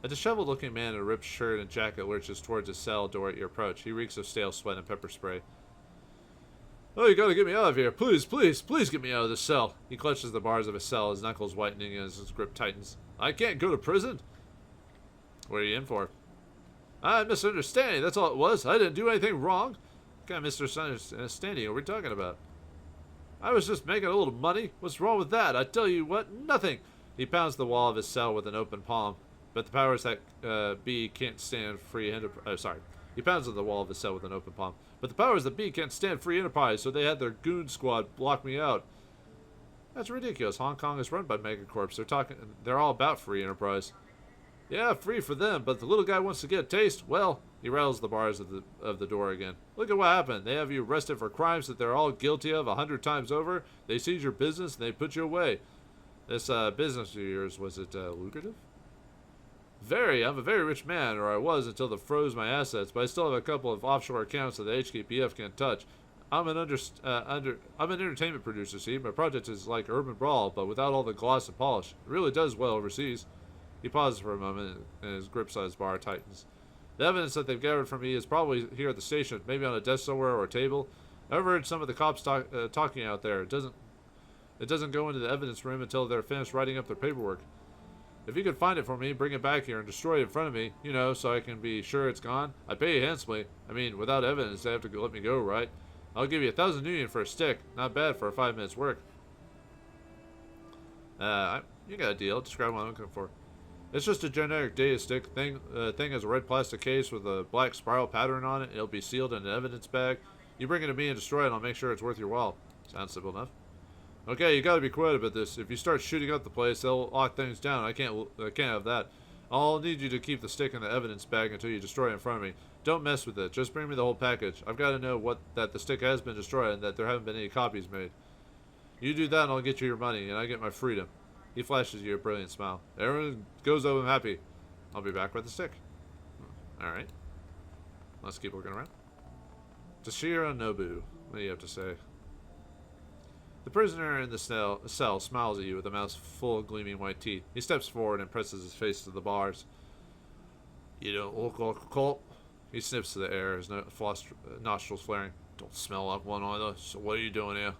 A disheveled-looking man in a ripped shirt and jacket lurches towards his cell door at your approach. He reeks of stale sweat and pepper spray. Oh, you gotta get me out of here. Please, please, please get me out of this cell. He clutches the bars of his cell, his knuckles whitening as his grip tightens. I can't go to prison. What are you in for? I had misunderstanding. That's all it was. I didn't do anything wrong. What kind of misunderstanding are we talking about? I was just making a little money. What's wrong with that? I tell you what, nothing. He pounds the wall of his cell with an open palm. But the powers that be can't stand free enterprise. He pounds on the wall of his cell with an open palm. But the powers that be can't stand free enterprise, so they had their goon squad block me out. That's ridiculous. Hong Kong is run by megacorps. They're all about free enterprise. Yeah, free for them, but the little guy wants to get a taste. Well, he rattles the bars of the door again. Look at what happened. They have you arrested for crimes that they're all guilty of 100 times over. They seize your business and they put you away. This business of yours, was it lucrative? Very. I'm a very rich man, or I was until they froze my assets, but I still have a couple of offshore accounts that the HKPF can't touch. I'm an entertainment producer, see? My project is like Urban Brawl, but without all the gloss and polish. It really does well overseas. He pauses for a moment, and his grip-sized bar tightens. The evidence that they've gathered from me is probably here at the station, maybe on a desk somewhere or a table. I've heard some of the cops talking out there. It doesn't go into the evidence room until they're finished writing up their paperwork. If you could find it for me, bring it back here and destroy it in front of me, you know, so I can be sure it's gone. I'd pay you handsomely. I mean, without evidence, they have to let me go, right? I'll give you 1,000 Union for a stick. Not bad for a 5 minutes work. You got a deal. Describe what I'm looking for. It's just a generic data stick. Thing has a red plastic case with a black spiral pattern on it. It'll be sealed in an evidence bag. You bring it to me and destroy it, and I'll make sure it's worth your while. Sounds simple enough. Okay, you gotta be quiet about this. If you start shooting up the place, they'll lock things down. I can't have that. I'll need you to keep the stick in the evidence bag until you destroy it in front of me. Don't mess with it. Just bring me the whole package. I've got to know that the stick has been destroyed and that there haven't been any copies made. You do that and I'll get you your money, and I get my freedom. He flashes you a brilliant smile. Everyone goes home happy. I'll be back with the stick. Alright. Let's keep looking around. Toshiro Nobu. What do you have to say? The prisoner in the cell smiles at you with a mouth full of gleaming white teeth. He steps forward and presses his face to the bars. You don't look like a cop. He sniffs to the air, his nostrils flaring. Don't smell like one either, so what are you doing here?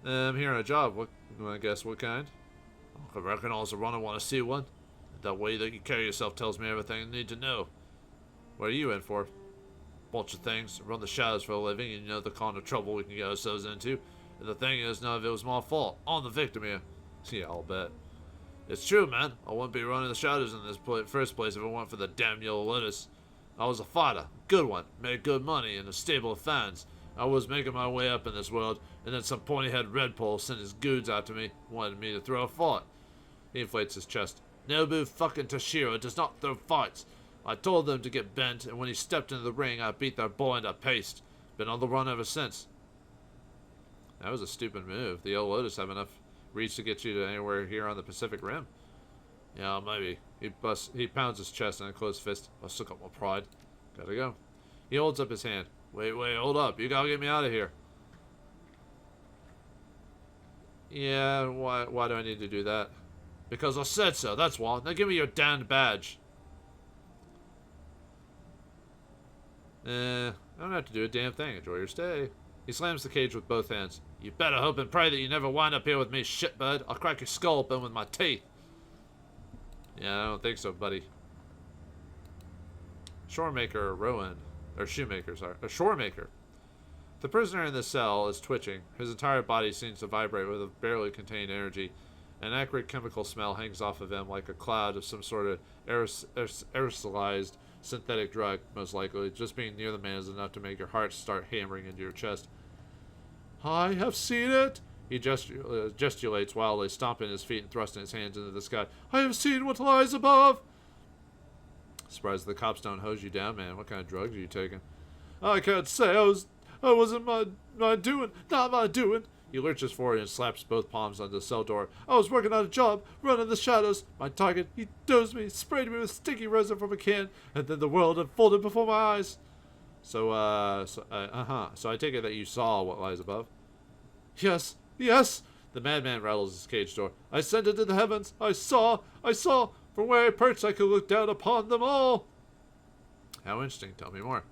I'm here on a job. I guess what kind? I reckon I was a runner, want to see one. That way that you carry yourself tells me everything I need to know. What are you in for? Bunch of things. Run the shadows for a living, and you know the kind of trouble we can get ourselves into. And the thing is, none of it was my fault. I'm the victim here. Yeah, I'll bet. It's true, man. I wouldn't be running the shadows in this first place if it weren't for the damn yellow lettuce. I was a fighter. Good one. Made good money in a stable of fans. I was making my way up in this world, and then some pointy-head redpole sent his goons out to me, wanted me to throw a fight. He inflates his chest. Nobu fucking Toshiro does not throw fights. I told them to get bent, and when he stepped into the ring, I beat their boy into paste. Been on the run ever since. That was a stupid move. The Yellow Lotus have enough reach to get you to anywhere here on the Pacific Rim. Yeah, maybe. He pounds his chest in a closed fist. I suck up my pride. Gotta go. He holds up his hand. Wait, hold up. You gotta get me out of here. Yeah, why do I need to do that? Because I said so, that's why. Now give me your damned badge. I don't have to do a damn thing. Enjoy your stay. He slams the cage with both hands. You better hope and pray that you never wind up here with me, shitbird. I'll crack your skull open with my teeth. Yeah, I don't think so, buddy. Shoremaker Rowan. Or shoemaker, sorry. A shoremaker. The prisoner in the cell is twitching. His entire body seems to vibrate with a barely contained energy. An acrid chemical smell hangs off of him like a cloud of some sort of aerosolized synthetic drug, most likely. Just being near the man is enough to make your heart start hammering into your chest. I have seen it! He gesticulates wildly, stomping his feet and thrusting his hands into the sky. I have seen what lies above! Surprised the cops don't hose you down, man. What kind of drugs are you taking? I can't say. I wasn't my doing. Not my doing. He lurches forward and slaps both palms on the cell door. I was working on a job, running the shadows. My target, he dosed me, sprayed me with sticky resin from a can, and then the world unfolded before my eyes. So I take it that you saw what lies above? Yes. The madman rattles his cage door. I ascended to the heavens. I saw. From where I perched, I could look down upon them all. How interesting. Tell me more.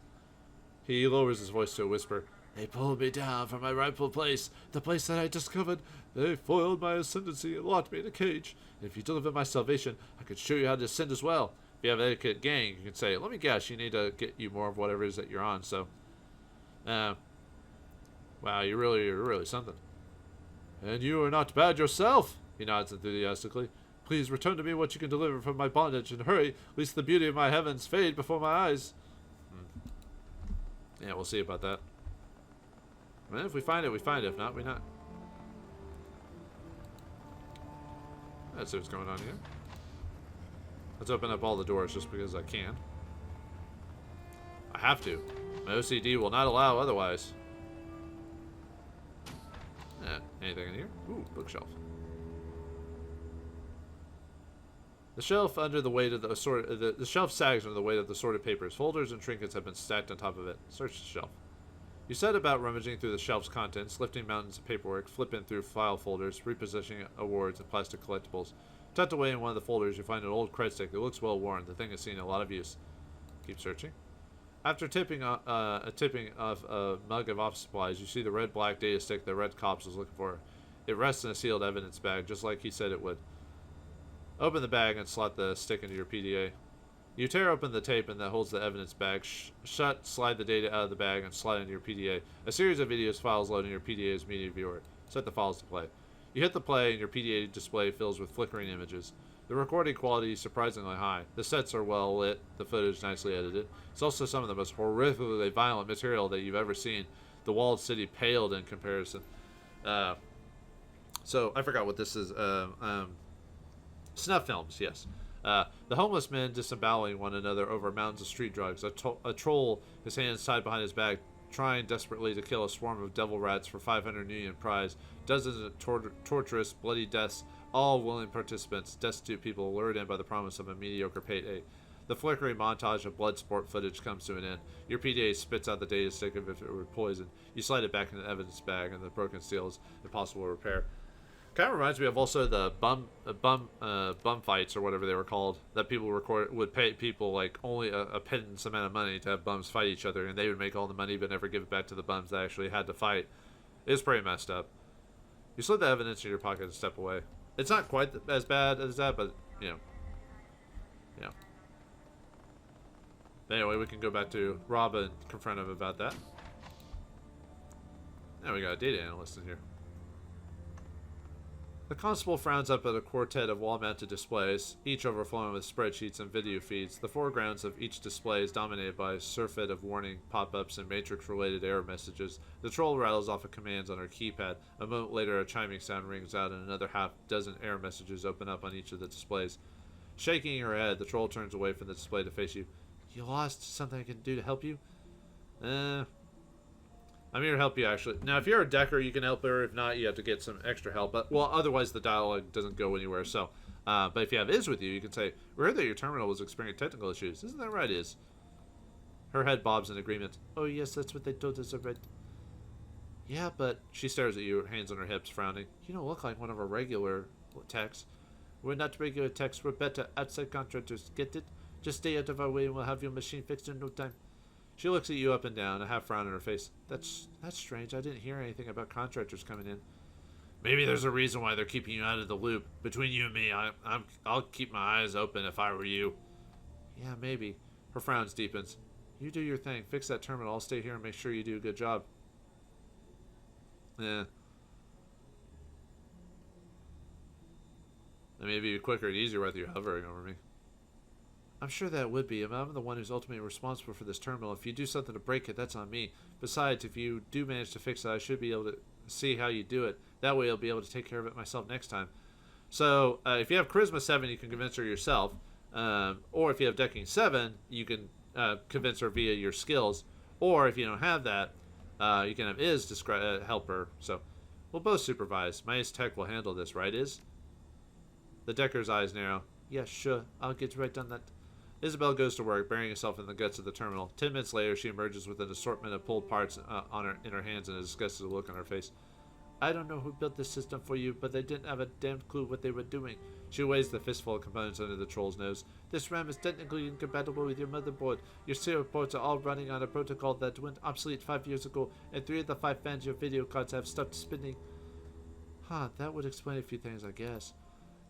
He lowers his voice to a whisper. They pulled me down from my rightful place, the place that I discovered. They foiled my ascendancy and locked me in a cage. And if you deliver my salvation, I could show you how to ascend as well. If you have an etiquette gang, you can say, let me guess, you need to get you more of whatever it is that you're on, so. Wow, you're really something. And you are not bad yourself, he nods enthusiastically. Please return to me what you can deliver from my bondage, and hurry, lest the beauty of my heavens fade before my eyes. Yeah, we'll see about that. Well, if we find it, we find it. If not, we not. Let's see what's going on here. Let's open up all the doors just because I can. I have to. My OCD will not allow otherwise. Anything in here? Ooh, bookshelf. The shelf under the weight of the shelf sags under the weight of the sorted papers. Folders and trinkets have been stacked on top of it. Search the shelf. You set about rummaging through the shelf's contents, lifting mountains of paperwork, flipping through file folders, repositioning awards and plastic collectibles. Tucked away in one of the folders, you find an old Krait stick that looks well worn. The thing has seen a lot of use. Keep searching. After tipping off a mug of office supplies, you see the red-black data stick that Red Cops was looking for. It rests in a sealed evidence bag, just like he said it would. Open the bag and slot the stick into your PDA. You tear open the tape that holds the evidence bag, shut, slide the data out of the bag, and slide into your PDA. A series of videos files load in your PDA's media viewer. Set the files to play. You hit the play and your PDA display fills with flickering images. The recording quality is surprisingly high. The sets are well lit, the footage nicely edited. It's also some of the most horrifically violent material that you've ever seen. The walled city paled in comparison. So, I forgot what this is. Snuff films, yes. The homeless men disemboweling one another over mountains of street drugs. A troll, his hands tied behind his back, trying desperately to kill a swarm of devil rats for 500 Union prize. Dozens of torturous, bloody deaths, all willing participants, destitute people lured in by the promise of a mediocre payday. The flickering montage of blood sport footage comes to an end. Your PDA spits out the data stick as if it were poison. You slide it back in the evidence bag, and the broken seal is impossible to repair. Kind of reminds me of also the bum fights or whatever they were called that people would pay people like only a pittance amount of money to have bums fight each other, and they would make all the money but never give it back to the bums that actually had to fight. It's pretty messed up. You slid the evidence in your pocket and step away. It's not quite as bad as that, but you know. Anyway, we can go back to Rob and confront him about that. Now we got a data analyst in here. The constable frowns up at a quartet of wall-mounted displays, each overflowing with spreadsheets and video feeds. The foregrounds of each display is dominated by a surfeit of warning pop-ups and matrix-related error messages. The troll rattles off of commands on her keypad. A moment later, a chiming sound rings out, and another half-dozen error messages open up on each of the displays. Shaking her head, the troll turns away from the display to face you. You lost? Something I can do to help you? I'm here to help you, actually. Now, if you're a decker, you can help her. If not, you have to get some extra help. But, well, otherwise the dialogue doesn't go anywhere. So, but if you have Iz with you, you can say, we heard that your terminal was experiencing technical issues. Isn't that right, Iz? Her head bobs in agreement. Oh, yes, that's what they told us already. Yeah, but... She stares at you, hands on her hips, frowning. You don't look like one of our regular techs. We're not regular techs. We're better outside contractors. Get it? Just stay out of our way and we'll have your machine fixed in no time. She looks at you up and down, a half frown on her face. That's strange. I didn't hear anything about contractors coming in. Maybe there's a reason why they're keeping you out of the loop. Between you and me, I'll keep my eyes open if I were you. Yeah, maybe. Her frown deepens. You do your thing. Fix that terminal. I'll stay here and make sure you do a good job. Yeah. That may be quicker and easier with you hovering over me. I'm sure that would be. I'm the one who's ultimately responsible for this terminal. If you do something to break it, that's on me. Besides, if you do manage to fix it, I should be able to see how you do it. That way I'll be able to take care of it myself next time. So, if you have Charisma 7, you can convince her yourself. Or if you have Decking 7, you can convince her via your skills. Or if you don't have that, you can have Iz help her. So, we'll both supervise. My Iz Tech will handle this, right, Iz? The Decker's eyes narrow. Yeah, sure. I'll get right on that. Isabel goes to work, burying herself in the guts of the terminal. 10 minutes later, she emerges with an assortment of pulled parts in her hands and a disgusted look on her face. I don't know who built this system for you, but they didn't have a damn clue what they were doing. She weighs the fistful of components under the troll's nose. This RAM is technically incompatible with your motherboard. Your serial ports are all running on a protocol that went obsolete 5 years ago, and 3 of the 5 fans of your video cards have stopped spinning. Huh, that would explain a few things, I guess.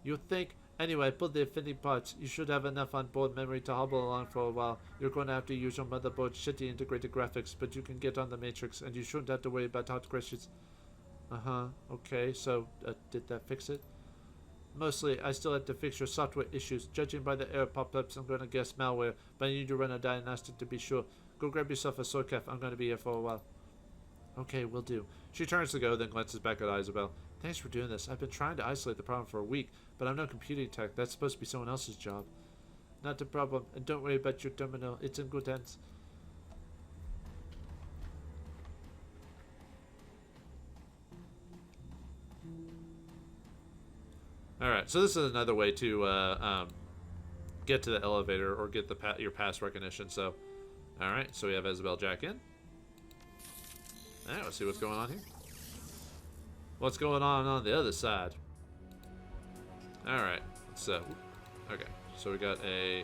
You think? Anyway, put the Infinity parts. You should have enough on-board memory to hobble along for a while. You're going to have to use your motherboard's shitty integrated graphics, but you can get on the Matrix, and you shouldn't have to worry about hard questions. Uh-huh, okay, so, did that fix it? Mostly, I still have to fix your software issues. Judging by the error pop-ups, I'm going to guess malware, but I need to run a diagnostic to be sure. Go grab yourself a SOCAF. I'm going to be here for a while. Okay, will do. She turns to go, then glances back at Isabel. Thanks for doing this. I've been trying to isolate the problem for a week, but I'm no computing tech. That's supposed to be someone else's job. Not a problem, and don't worry about your terminal. It's in good hands. Alright, so this is another way to get to the elevator or get your pass recognition. So, alright, so we have Isabel Jack in. Alright, let's see what's going on here. What's going on the other side? Alright, so, okay, so we got a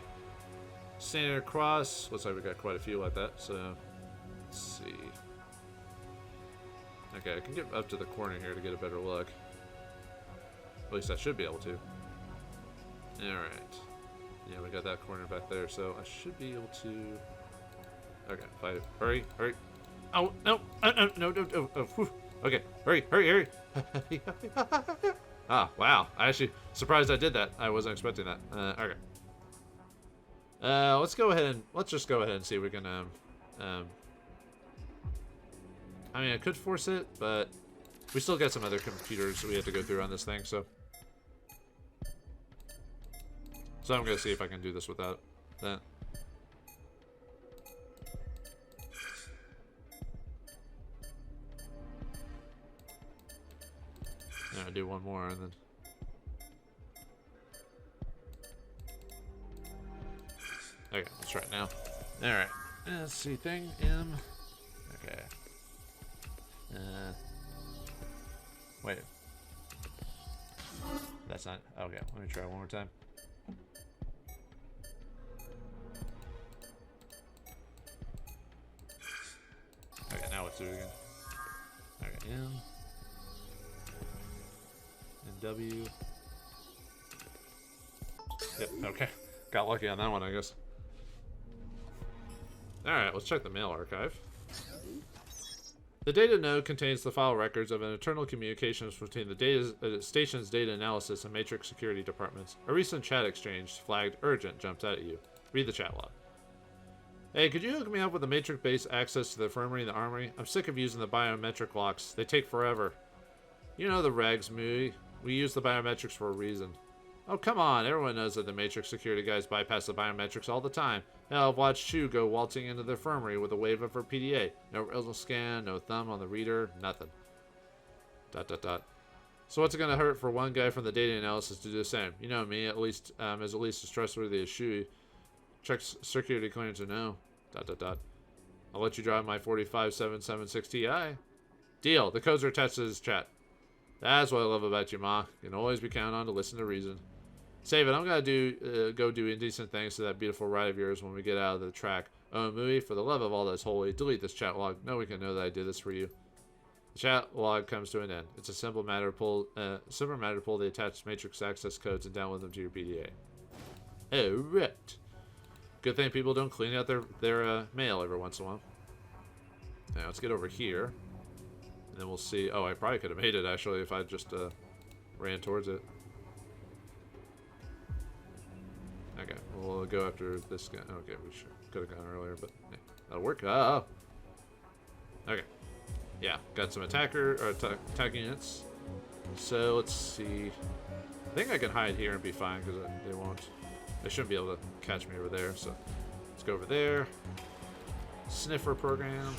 standard cross. Looks like we got quite a few like that, so, let's see. Okay, I can get up to the corner here to get a better look. At least I should be able to. Alright. Yeah, we got that corner back there, so I should be able to... Okay, hurry. Oh, no, no. Okay, hurry, hurry, hurry. Ah, wow. I actually surprised I did that. I wasn't expecting that. Okay. Let's just go ahead and see if we can, I mean, I could force it, but we still got some other computers we have to go through on this thing, so. So I'm gonna see if I can do this without that. Yeah, I'll do one more and then. Okay, let's try it now. Alright. Let's see, thing M. Okay. Wait. That's not. Okay, let me try one more time. Okay, now let's do it again. Okay, M. And W. Yep, okay. Got lucky on that one, I guess. Alright, let's check the mail archive. The data node contains the file records of an internal communications between the data, station's data analysis and matrix security departments. A recent chat exchange flagged urgent jumped out at you. Read the chat log. Hey, could you hook me up with the matrix-based access to the infirmary and the armory? I'm sick of using the biometric locks. They take forever. You know the regs, Mooey. We use the biometrics for a reason. Oh, come on. Everyone knows that the matrix security guys bypass the biometrics all the time. Hell, I've watched Shu go waltzing into the infirmary with a wave of her PDA. No retinal scan, no thumb on the reader, nothing. ... So what's it gonna hurt for one guy from the data analysis to do the same? You know me, at least, is at least as trustworthy as Shu. Checks security clearance or no. ... I'll let you drive my 45776 Ti. Deal. The codes are attached to this chat. That's what I love about you, Ma. You can always be counted on to listen to reason. Save it. I'm gonna go do indecent things to that beautiful ride of yours when we get out of the track. Oh, Mooey, for the love of all that's holy, delete this chat log. No one can know that I did this for you. The chat log comes to an end. It's a simple matter to pull the attached matrix access codes and download them to your PDA. Oh, right. Good thing people don't clean out their mail every once in a while. Now let's get over here, and then we'll see. Oh, I probably could have made it actually if I just ran towards it. Okay, we'll go after this guy. Okay, we could have gone earlier, but yeah, that'll work. Oh. Okay. Yeah, got some attack units. So let's see. I think I can hide here and be fine because they shouldn't be able to catch me over there. So let's go over there. Sniffer program.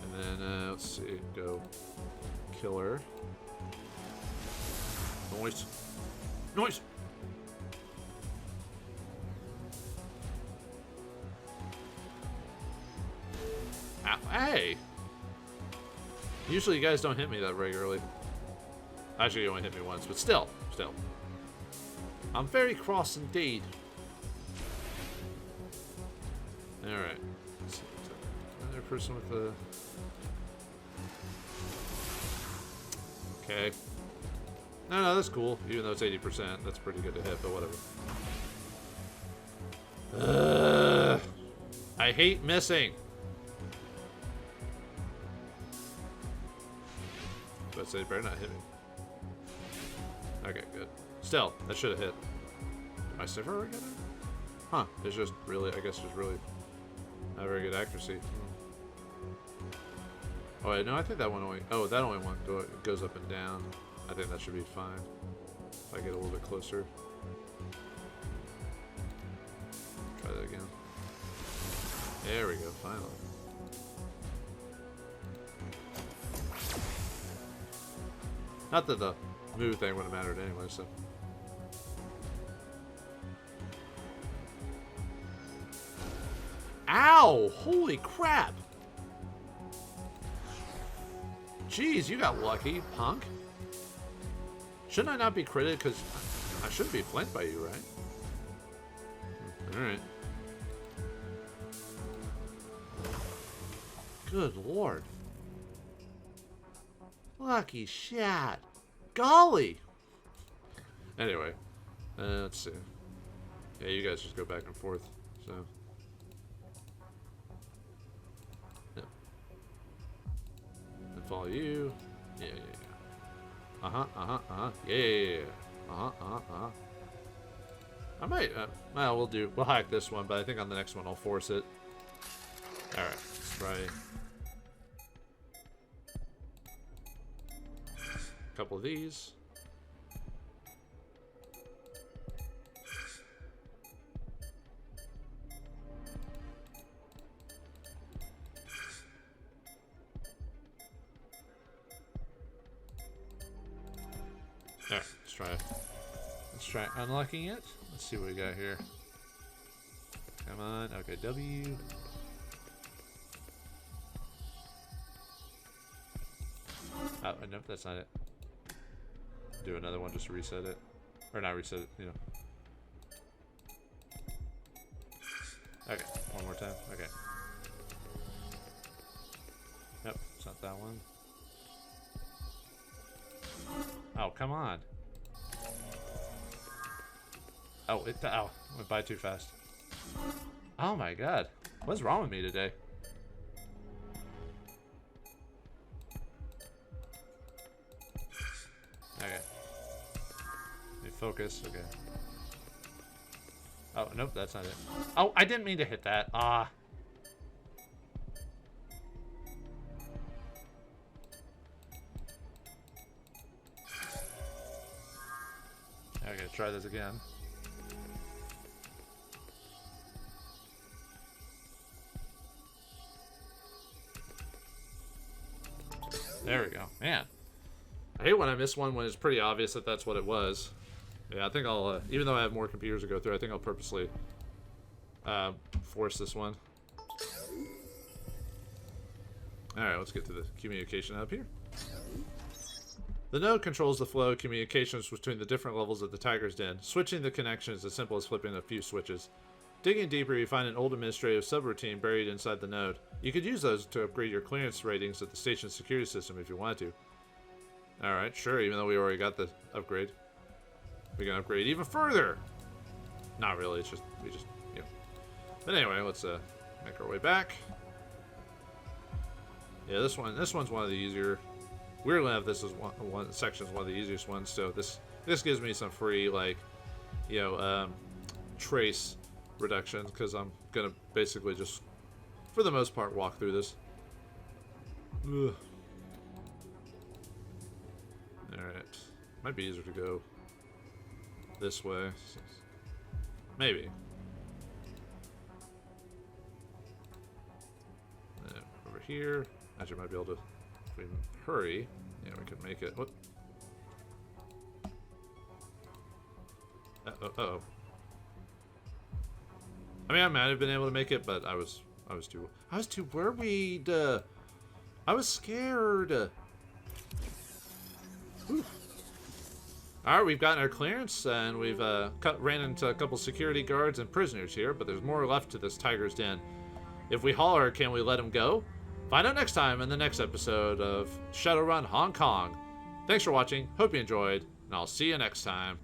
And then let's see, go killer. Noise. Noise. Ow, hey! Usually you guys don't hit me that regularly. Actually, you only hit me once, but still. I'm very cross indeed. Alright. Another person with a... Okay. No, that's cool. Even though it's 80%, that's pretty good to hit, but whatever. I hate missing. But they better not hit me. Okay, good. Still, that should have hit. Did my sniffer get it? Huh. It's just really, I guess just really not very good accuracy. Oh, wait, no, I think that one only... Oh, that only one goes up and down. I think that should be fine. If I get a little bit closer. Try that again. There we go, finally. Not that the move thing would have mattered anyway, so... Ow! Holy crap! Jeez, you got lucky, punk. Shouldn't I not be critted? Because I shouldn't be flanked by you, right? Alright. Good lord. Lucky shot. Golly! Anyway, let's see. Yeah, you guys just go back and forth, so... follow you. Yeah. Yeah. I might, well, we'll hack this one, but I think on the next one I'll force it. Alright, let's try a couple of these. Alright, let's try it. Let's try unlocking it. Let's see what we got here. Come on. Okay, W. Oh, nope, that's not it. Do another one just to reset it. Or not reset it, you know. Okay, one more time. Okay. Nope, it's not that one. Oh, come on. Oh, it went by too fast. Oh my god. What's wrong with me today? Okay. Let me focus. Okay. Oh, nope, that's not it. Oh, I didn't mean to hit that. Ah. Okay, try this again. There we go. Man. I hate when I miss one when it's pretty obvious that that's what it was. Yeah, I think I'll, even though I have more computers to go through, I think I'll purposely force this one. Alright, let's get to the communication hub here. The node controls the flow of communications between the different levels of the Tiger's Den. Switching the connection is as simple as flipping a few switches. Digging deeper, you find an old administrative subroutine buried inside the node. You could use those to upgrade your clearance ratings at the station's security system if you wanted to. Alright, sure, even though we already got the upgrade. We can upgrade even further! Not really, it's just, you know. But anyway, let's make our way back. Yeah, this one's one of the easier. Weirdly enough, this is one section's one of the easiest ones, so this gives me some free, like, you know, trace reductions, because I'm gonna basically just, for the most part, walk through this. Ugh. Alright. Might be easier to go this way. Maybe. Over here. Actually, might be able to, if we hurry, yeah, we can make it. What? Uh-oh. I mean, I might have been able to make it, but I was too worried. I was scared. Alright, we've gotten our clearance, and we've ran into a couple security guards and prisoners here, but there's more left to this Tiger's Den. If we holler, can we let him go? Find out next time in the next episode of Shadowrun Hong Kong. Thanks for watching, hope you enjoyed, and I'll see you next time.